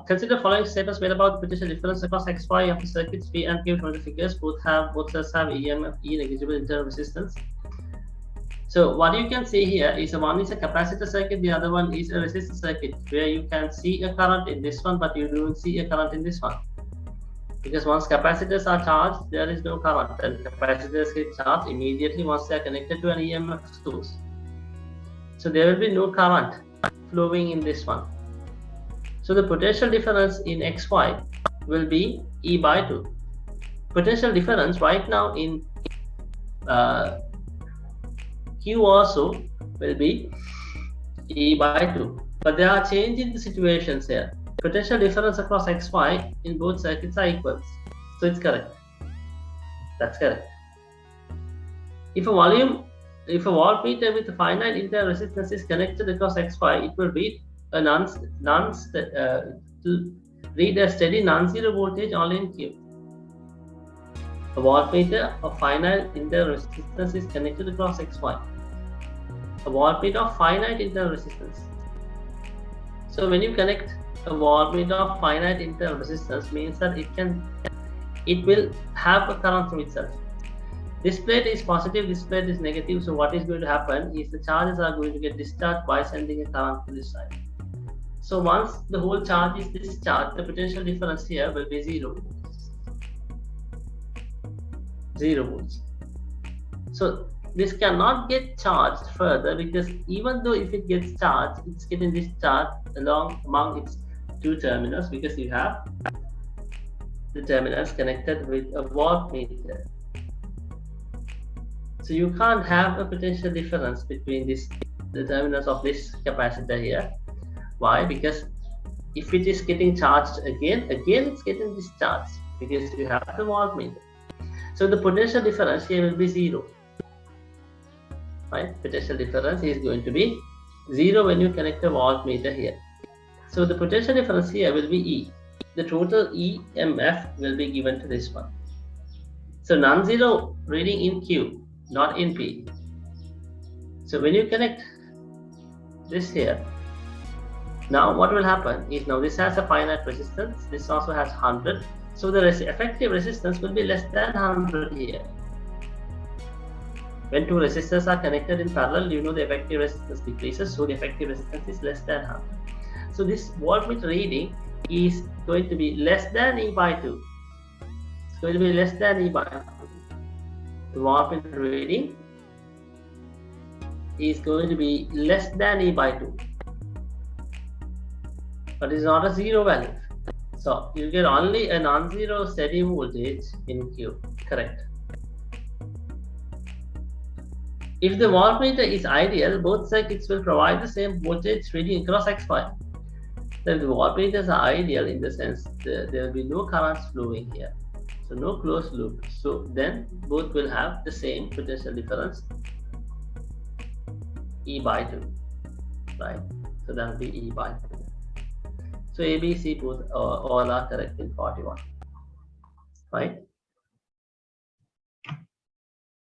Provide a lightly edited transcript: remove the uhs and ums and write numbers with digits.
Consider following statements made about the potential difference across XY of the circuits P and Q from the figures. Both cells have EMF E negligible internal resistance. So what you can see here is one is a capacitor circuit, the other one is a resistor circuit, where you can see a current in this one, but you don't see a current in this one. Because once capacitors are charged, there is no current, and capacitors get charged immediately once they are connected to an EMF source. So there will be no current flowing in this one. So the potential difference in XY will be E by 2. Potential difference right now in Q also will be E by 2. But there are changing the situations here. Potential difference across XY in both circuits are equal. So it's correct. That's correct. If a voltmeter with a finite internal resistance is connected across XY, it will read a read a steady non-zero voltage only in Q. A voltmeter of finite internal resistance is connected across XY. A voltmeter of finite internal resistance. So when you connect a voltmeter of finite internal resistance, means that it will have a current from itself. This plate is positive, this plate is negative. So what is going to happen is the charges are going to get discharged by sending a current to this side. So once the whole charge is discharged, the potential difference here will be 0 volts. 0 volts. So this cannot get charged further, because even though if it gets charged, it's getting discharged among its two terminals, because you have the terminals connected with a voltmeter. So you can't have a potential difference between the terminals of this capacitor here. Why? Because if it is getting charged again it's getting discharged, because you have the voltmeter. So the potential difference here will be 0. Right? Potential difference is going to be 0 when you connect a voltmeter here. So the potential difference here will be E. The total EMF will be given to this one. So non-zero reading in Q, not in P. So when you connect this here, now what will happen is, now this has a finite resistance, this also has 100. So the effective resistance will be less than 100 here. When two resistors are connected in parallel, you know the effective resistance decreases, so the effective resistance is less than 100. So this voltmeter reading is going to be less than E by 2. It's going to be less than E by 2. The voltmeter reading is going to be less than E by 2. But it's not a 0 value. So you get only a non-zero steady voltage in Q. Correct. If the voltmeter is ideal, both circuits will provide the same voltage reading across XY. Then the voltmeters are ideal in the sense there will be no currents flowing here. So no closed loop. So then both will have the same potential difference, E by 2. Right? So that will be E by 2. So A, B, C both all are correct in 41. Right?